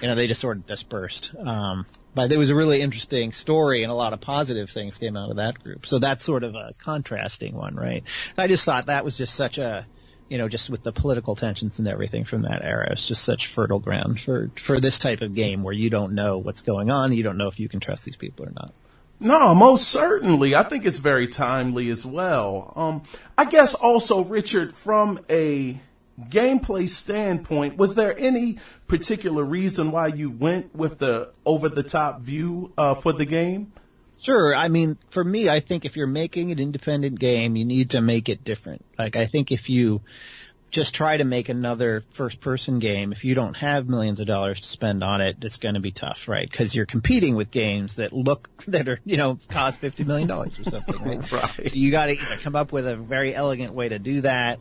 They just sort of dispersed. But it was a really interesting story, and a lot of positive things came out of that group. So that's sort of a contrasting one, right? I just thought that was just such a, just with the political tensions and everything from that era, it's just such fertile ground for this type of game where you don't know what's going on, you don't know if you can trust these people or not. No, most certainly. I think it's very timely as well. I guess also, Richard, from a gameplay standpoint, was there any particular reason why you went with the over-the-top view for the game? Sure. I mean, for me, I think if you're making an independent game, you need to make it different. Like, I think if you just try to make another first-person game, if you don't have millions of dollars to spend on it, it's going to be tough, right? Because you're competing with games that are, cost $50 million or something, right? Right. So you got to either come up with a very elegant way to do that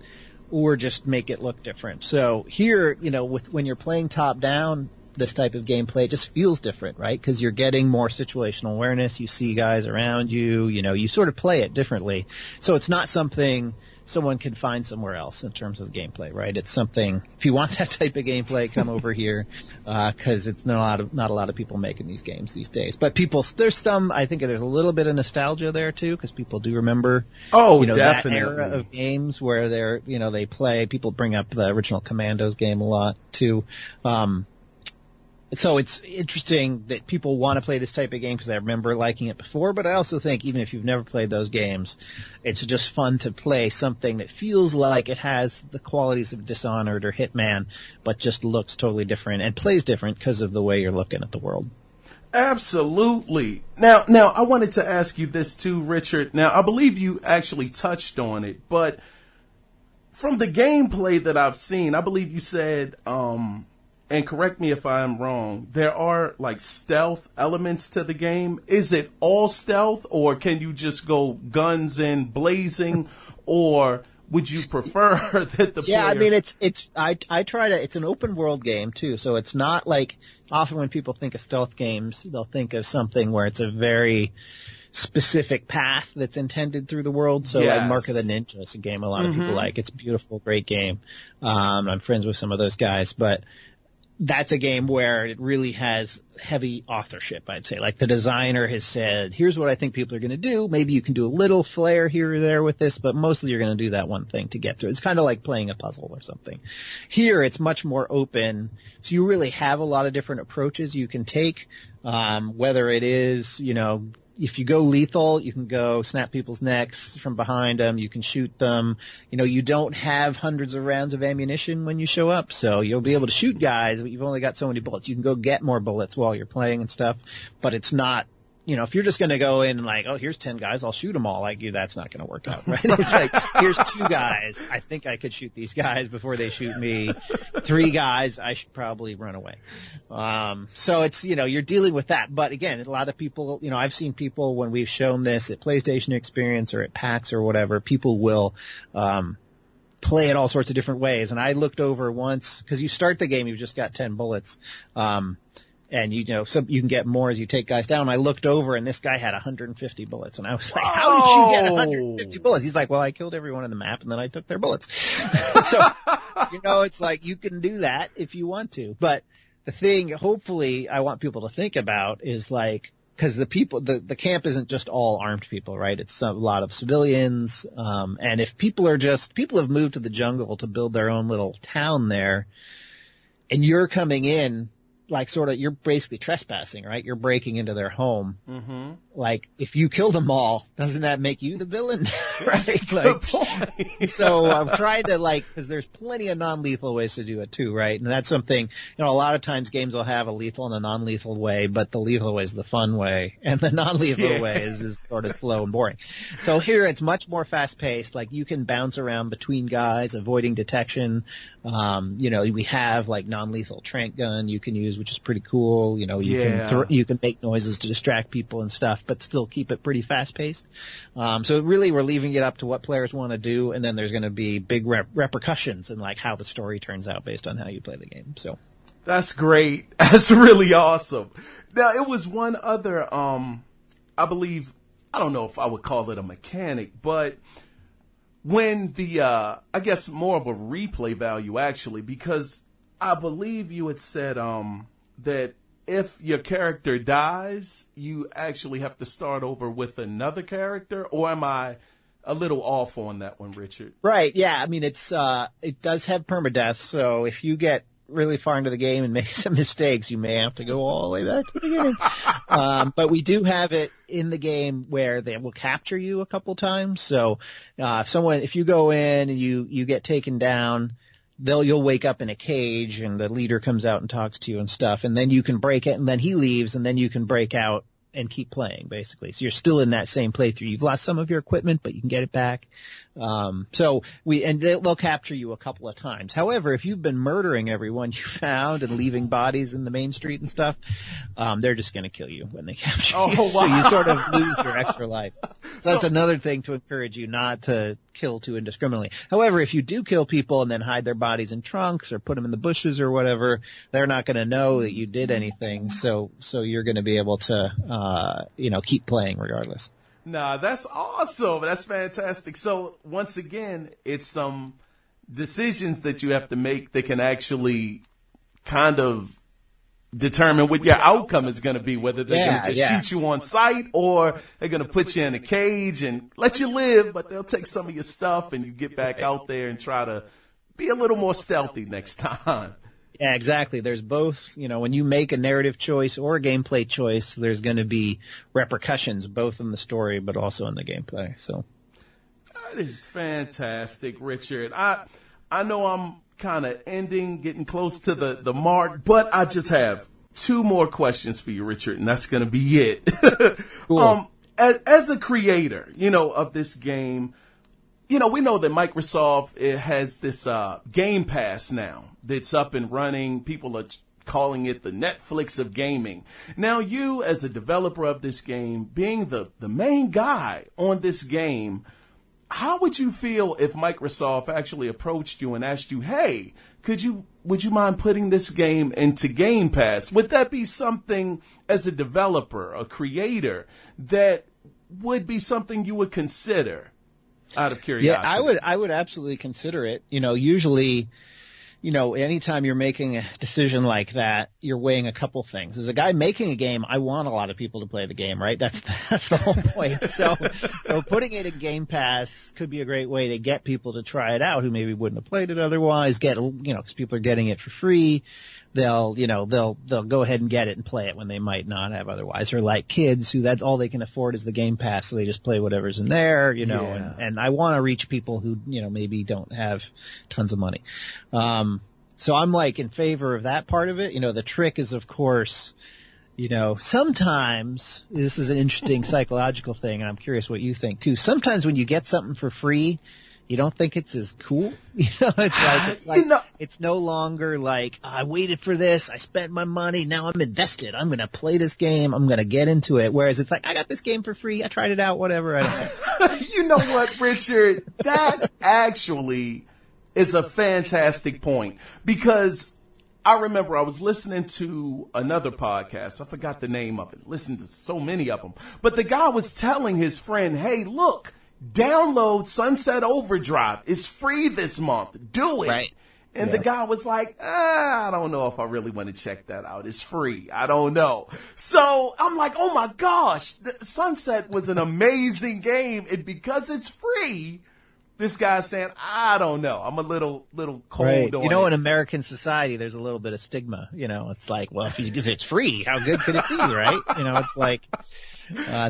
or just make it look different. So here, when you're playing top-down, this type of gameplay, it just feels different, right? Because you're getting more situational awareness. You see guys around you, you sort of play it differently. So it's not something someone can find somewhere else in terms of the gameplay, right? It's something, if you want that type of gameplay, come over here, because it's not a lot of people making these games these days. But I think there's a little bit of nostalgia there too, because people do remember, definitely, that era of games where they play. People bring up the original Commandos game a lot too. So it's interesting that people want to play this type of game because they remember liking it before, but I also think even if you've never played those games, it's just fun to play something that feels like it has the qualities of Dishonored or Hitman, but just looks totally different and plays different because of the way you're looking at the world. Absolutely. Now, I wanted to ask you this too, Richard. Now, I believe you actually touched on it, but from the gameplay that I've seen, I believe you said, and correct me if I'm wrong, there are like stealth elements to the game. Is it all stealth, or can you just go guns and blazing, or would you prefer that the player... Yeah, I mean, I try to, it's an open world game too, so it's not like, often when people think of stealth games, they'll think of something where it's a very specific path that's intended through the world. So yes. Like Mark of the Ninja is a game a lot of people like. It's a beautiful, great game. I'm friends with some of those guys, but that's a game where it really has heavy authorship, I'd say. Like the designer has said, here's what I think people are going to do. Maybe you can do a little flair here or there with this, but mostly you're going to do that one thing to get through. It's kind of like playing a puzzle or something. Here, it's much more open. So you really have a lot of different approaches you can take, whether it is, if you go lethal, you can go snap people's necks from behind them. You can shoot them. You don't have hundreds of rounds of ammunition when you show up, so you'll be able to shoot guys, but you've only got so many bullets. You can go get more bullets while you're playing and stuff, but it's not, if you're just going to go in and like, oh, here's 10 guys, I'll shoot them all. Like, that's not going to work out, right? It's like, here's 2 guys. I think I could shoot these guys before they shoot me. 3 guys, I should probably run away. So it's, you're dealing with that. But again, a lot of people, I've seen people when we've shown this at PlayStation Experience or at PAX or whatever, people will, play it all sorts of different ways. And I looked over once, cause you start the game, you've just got 10 bullets. And you can get more as you take guys down. I looked over and this guy had 150 bullets, and I was like, "How did you get 150 bullets?" He's like, "Well, I killed everyone on the map, and then I took their bullets." So, it's like you can do that if you want to. But the thing, hopefully, I want people to think about is like, because the camp isn't just all armed people, right? It's a lot of civilians, and if people have moved to the jungle to build their own little town there, and you're coming in. Like you're basically trespassing, right? You're breaking into their home. Mm-hmm. Like if you kill them all, doesn't that make you the villain? Right? Like, so I'm trying to because there's plenty of non-lethal ways to do it too, right? And that's something, a lot of times games will have a lethal and a non-lethal way, but the lethal way is the fun way, and the non-lethal way is sort of slow and boring. So here it's much more fast-paced. Like you can bounce around between guys, avoiding detection. We have like non-lethal tranq gun you can use, which is pretty cool. You can make noises to distract people and stuff, but still keep it pretty fast-paced. So really we're leaving it up to what players want to do, and then there's going to be big repercussions in like how the story turns out based on how you play the game. So that's great. That's really awesome. Now it was one other, I believe, I don't know if I would call it a mechanic, but when I guess more of a replay value actually, because I believe you had said that if your character dies, you actually have to start over with another character, or am I a little off on that one, Richard? Right, yeah. I mean, it does have permadeath, so if you get really far into the game and make some mistakes, you may have to go all the way back to the beginning. But we do have it in the game where they will capture you a couple times. So if you go in and you get taken down, you'll wake up in a cage and the leader comes out and talks to you and stuff, and then you can break it, and then he leaves, and then you can break out and keep playing, basically. So you're still in that same playthrough. You've lost some of your equipment, but you can get it back. They'll capture you a couple of times. However, if you've been murdering everyone you found and leaving bodies in the main street and stuff, they're just going to kill you when they capture you. Wow. So you sort of lose your extra life. So that's another thing to encourage you not to kill too indiscriminately. However, if you do kill people and then hide their bodies in trunks or put them in the bushes or whatever, they're not going to know that you did anything. So you're going to be able to, keep playing regardless. Nah, that's awesome. That's fantastic. So once again, it's some decisions that you have to make that can actually kind of determine what your outcome is going to be, whether they're going to just shoot you on sight or they're going to put you in a cage and let you live, but they'll take some of your stuff and you get back out there and try to be a little more stealthy next time. Yeah, exactly. There's both, when you make a narrative choice or a gameplay choice, there's going to be repercussions both in the story but also in the gameplay. So that is fantastic, Richard. I know I'm kind of getting close to the mark, but I just have two more questions for you, Richard, and that's going to be it. Cool. As a creator, of this game, we know that Microsoft has this Game Pass now that's up and running. People are calling it the Netflix of gaming. Now, you as a developer of this game, being the main guy on this game, how would you feel if Microsoft actually approached you and asked you, hey, would you mind putting this game into Game Pass? Would that be something as a developer, a creator, that would be something you would consider? Out of curiosity. Yeah, I would absolutely consider it. Usually, anytime you're making a decision like that, you're weighing a couple things. As a guy making a game, I want a lot of people to play the game, right? That's the whole point. So putting it in Game Pass could be a great way to get people to try it out who maybe wouldn't have played it otherwise. Because people are getting it for free. They'll go ahead and get it and play it when they might not have otherwise. Or like kids who that's all they can afford is the Game Pass, so they just play whatever's in there, and I want to reach people who, maybe don't have tons of money. So I'm in favor of that part of it. The trick is, of course, sometimes this is an interesting psychological thing, and I'm curious what you think too. Sometimes when you get something for free, you don't think it's as cool. It's no longer like, I waited for this, I spent my money, now I'm invested. I'm going to play this game, I'm going to get into it. Whereas it's like, I got this game for free, I tried it out, whatever. I don't know. You know what, Richard? That actually is a fantastic point, because I remember I was listening to another podcast. I forgot the name of it. Listened to so many of them. But the guy was telling his friend, hey, look, download Sunset Overdrive. It's free this month. Do it. Right. And the guy was like, I don't know if I really want to check that out. It's free. I don't know. So I'm like, oh my gosh, Sunset was an amazing game. And because it's free, this guy's saying, I don't know. I'm a little cold right. on in it. American society, there's a little bit of stigma. It's like, well, if it's free, how good could it be, right? It's like,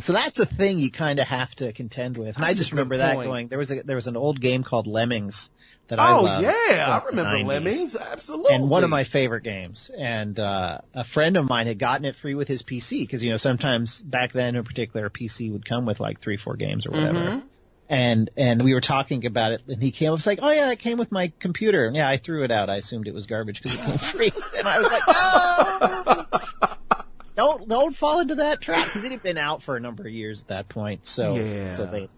so that's a thing you kind of have to contend with. And I just remember that going, there was an old game called Lemmings that I loved. Oh, yeah. I remember Lemmings. Absolutely. And one of my favorite games. And a friend of mine had gotten it free with his PC because, sometimes back then in particular, a PC would come with like 3-4 games or whatever. Mm-hmm. And we were talking about it, and he came up and was like, oh yeah, that came with my computer. And yeah, I threw it out. I assumed it was garbage because it came free. And I was like, no! Don't fall into that trap, because it had been out for a number of years at that point. So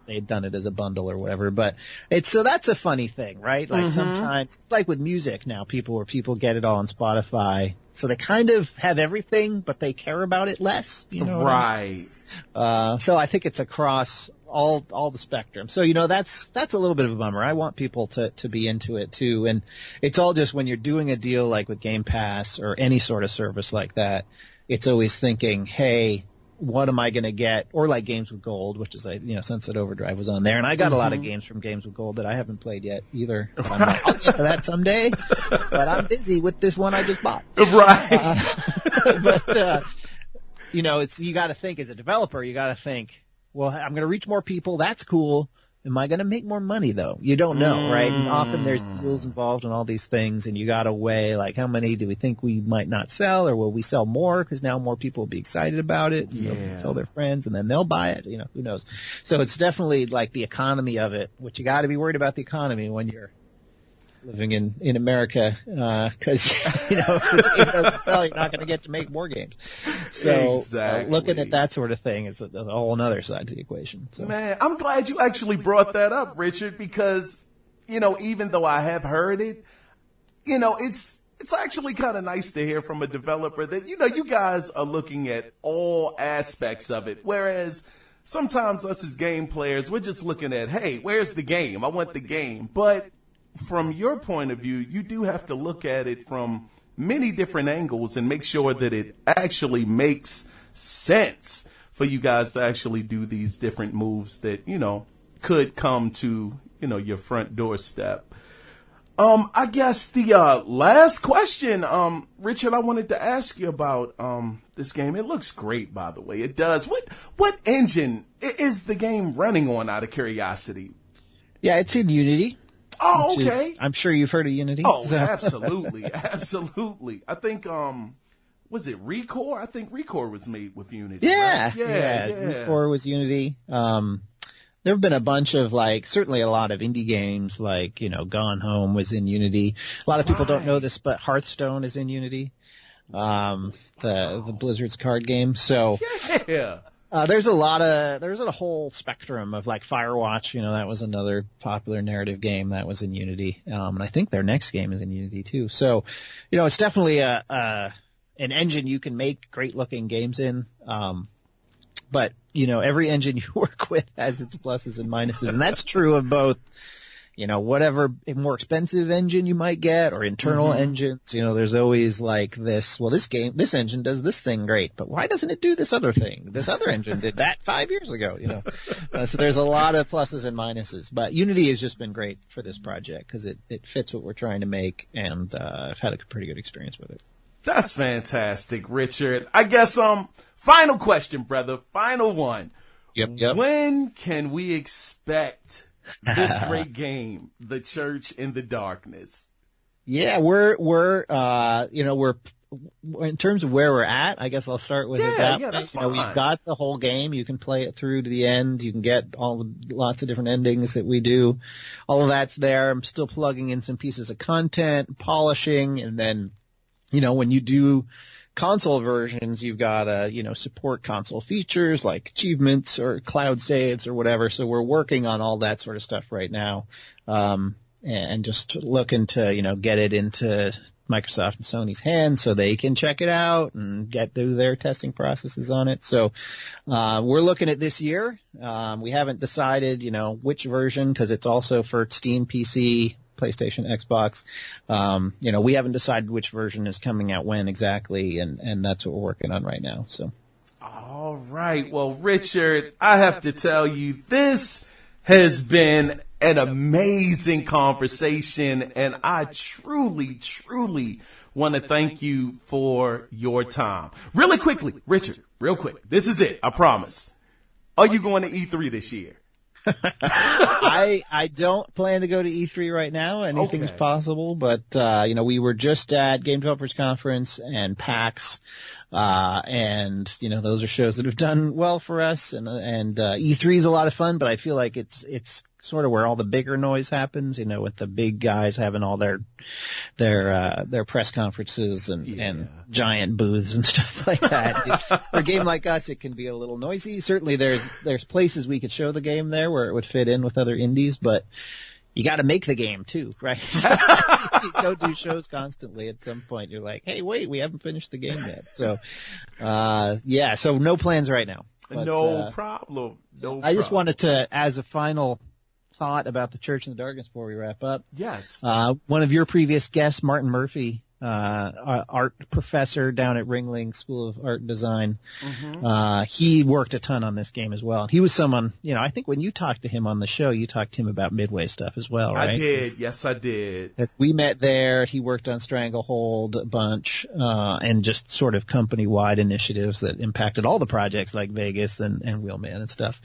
they'd done it as a bundle or whatever. But so that's a funny thing, right? Like sometimes, like with music now, people get it all on Spotify. So they kind of have everything, but they care about it less. Right. So I think it's across all the spectrum. So, that's a little bit of a bummer. I want people to be into it too. And it's all just when you're doing a deal like with Game Pass or any sort of service like that, it's always thinking, hey, what am I going to get? Or like Games with Gold, which is Sunset Overdrive was on there, and I got a lot of games from Games with Gold that I haven't played yet either. But I'm like, I'll get to that someday, but I'm busy with this one I just bought. Right. But you got to think as a developer, you got to think, well, I'm going to reach more people. That's cool. Am I going to make more money though? You don't know, right? And often there's deals involved in all these things, and you got to weigh like how many do we think we might not sell, or will we sell more because now more people will be excited about it, they'll tell their friends, and then they'll buy it. Who knows? So it's definitely like the economy of it, which you got to be worried about the economy when you're living in America, because if the game doesn't sell, you're not going to get to make more games. So exactly. Looking at that sort of thing is a whole other side to the equation. So. Man, I'm glad you actually brought that up, Richard, because even though I have heard it, it's actually kind of nice to hear from a developer that you guys are looking at all aspects of it, whereas sometimes us as game players, we're just looking at, hey, where's the game? I want the game, but from your point of view, you do have to look at it from many different angles and make sure that it actually makes sense for you guys to actually do these different moves that, could come to, your front doorstep. I guess the last question, Richard, I wanted to ask you about this game. It looks great, by the way. It does. What engine is the game running on, out of curiosity? Yeah, it's in Unity. Oh, okay. I'm sure you've heard of Unity. Oh, absolutely. Absolutely. I think, was it Recore? I think Recore was made with Unity. Yeah. Right? Yeah. Recore was Unity. There have been a bunch of certainly a lot of indie games Gone Home was in Unity. A lot of people don't know this, but Hearthstone is in Unity. The Blizzard's card game. So. Yeah. There's a whole spectrum of Firewatch, that was another popular narrative game that was in Unity. And I think their next game is in Unity too. So, it's definitely an engine you can make great looking games in. But, every engine you work with has its pluses and minuses. And that's true of both, whatever more expensive engine you might get or internal engines, there's always this engine does this thing great, but why doesn't it do this other thing? This other engine did that 5 years ago, So there's a lot of pluses and minuses, but Unity has just been great for this project because it fits what we're trying to make, and I've had a pretty good experience with it. That's fantastic, Richard. I guess, final question, brother. Final one. Yep. When can we expect this great game, The Church in the Darkness? Yeah, we're in terms of where we're at, I guess I'll start with it that way. That's fine. We've got the whole game. You can play it through to the end. You can get lots of different endings that we do. All of that's there. I'm still plugging in some pieces of content, polishing, and then, when you do console versions, you've got to, support console features like achievements or cloud saves or whatever. So we're working on all that sort of stuff right now. And just looking to, get it into Microsoft and Sony's hands so they can check it out and get through their testing processes on it. So, we're looking at this year. We haven't decided, which version, because it's also for Steam PC, PlayStation, Xbox. We haven't decided which version is coming out when exactly, and that's what we're working on right now. So. All right. Well, Richard, I have to tell you, this has been an amazing conversation, and I truly, truly want to thank you for your time. Really quickly, Richard, real quick. This is it. I promise. Are you going to E3 this year? I don't plan to go to E3 right now. Anything's possible, but we were just at Game Developers Conference and PAX, and those are shows that have done well for us, and E3 is a lot of fun, but I feel like it's sort of where all the bigger noise happens, with the big guys having all their press conferences and giant booths and stuff like that. For a game like us, it can be a little noisy. Certainly there's places we could show the game there where it would fit in with other indies, but you got to make the game too, right? So you go do shows constantly. At some point, you're like, hey, wait, we haven't finished the game yet. So, so no plans right now. But, no problem. I just wanted to, as a final thought about The Church in the Darkness before we wrap up. Yes. One of your previous guests, Martin Murphy, art professor down at Ringling School of Art and Design. He worked a ton on this game as well. He was someone, I think when you talked to him on the show, you talked to him about Midway stuff as well, right? I did. Yes, I did. We met there. He worked on Stranglehold a bunch, and just sort of company-wide initiatives that impacted all the projects like Vegas and Wheelman and stuff.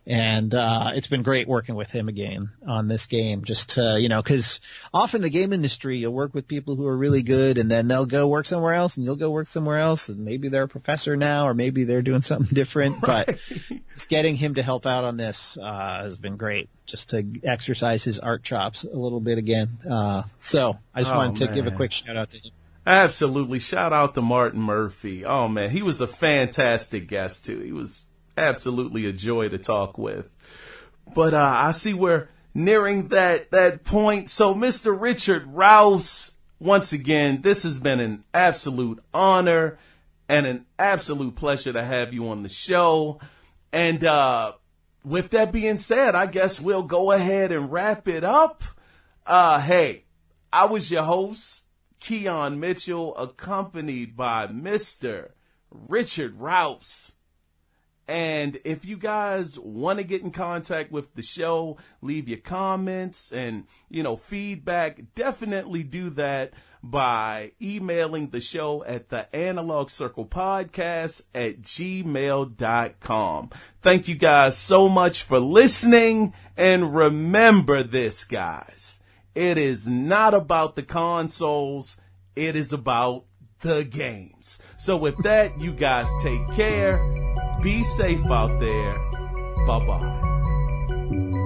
And it's been great working with him again on this game, just to, because often the game industry, you'll work with people who are really good, and then they'll go work somewhere else, and you'll go work somewhere else, and maybe they're a professor now, or maybe they're doing something different. Right. But just getting him to help out on this has been great, just to exercise his art chops a little bit again. So I just wanted to give a quick shout out to him. Absolutely. Shout out to Martin Murphy. Oh, man, he was a fantastic guest, too. He was absolutely a joy to talk with. But I see we're nearing that point. So, Mr. Richard Rouse, once again, this has been an absolute honor and an absolute pleasure to have you on the show. And with that being said, I guess we'll go ahead and wrap it up. Hey, I was your host, Keon Mitchell, accompanied by Mr. Richard Rouse. And if you guys want to get in contact with the show, leave your comments and, feedback, definitely do that by emailing the show at the Analog Circle Podcast at gmail.com. Thank you guys so much for listening. And remember this, guys, it is not about the consoles. It is about the games. So with that, you guys take care. Be safe out there. Bye-bye.